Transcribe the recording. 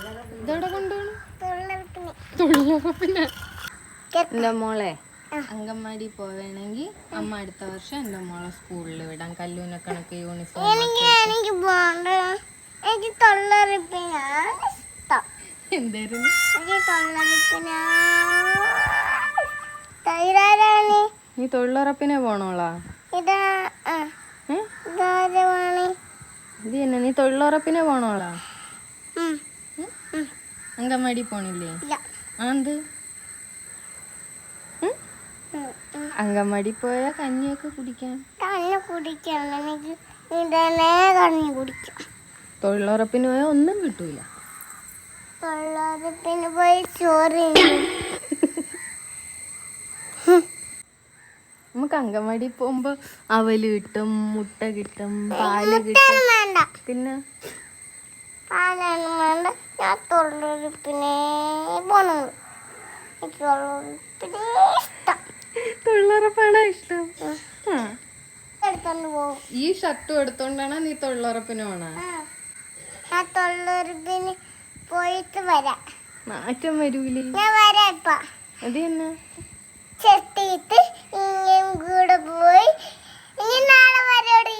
ഇതെവിടെ കൊണ്ടുപോകണം? തൊഴിലുറപ്പിന്. എൻ്റെ മോളെ അങ്കൻവാടി പോവേണമെങ്കിൽ അമ്മ അടുത്ത വർഷം എൻ്റെ മോളെ സ്കൂളിൽ വിടാം. കല്ലൂനെ കണക്ക് യൂണിഫോം. എന്തായിരുന്നു? നീ തൊഴിലുറപ്പിനെ പോണോളാ? ഇത് തന്നെ നീ തൊഴിലുറപ്പിനെ പോണോളാ? അങ്കൻവാടി പോണില്ലേ? എന്ത് അങ്കൻവാടി പോയാ കഞ്ഞിയൊക്കെ കുടിക്കാം. തൊഴിലുറപ്പിന് പോയാൽ ഒന്നും കിട്ടൂല. തൊഴിലുറപ്പിന് പോയി ചോറ് നമുക്ക് അങ്കൻവാടി പോകുമ്പോ അവല് കിട്ടും, മുട്ട കിട്ടും, പാല് കിട്ടും. പിന്നെ പാലൊന്നും വേണ്ട. ഞാൻ തൊഴിലുറപ്പിനെ പോണത്. തൊഴിലുറപ്പാണോ ഇഷ്ടം? എടുത്തോണ്ട് പോകും. ഈ ഷർട്ടും എടുത്തോണ്ടാണ് നീ തൊഴിലുറപ്പിന് പോണ? ഞാൻ തൊഴിലുറപ്പിന് പോയിട്ട് വരാം. മാറ്റം വരൂലേ? ഞാൻ വരാം ഇപ്പ. അത് തന്നെ ചെത്തിയിട്ട് ഇങ്ങയും കൂടെ പോയി ഇനി നാളെ വരോടി.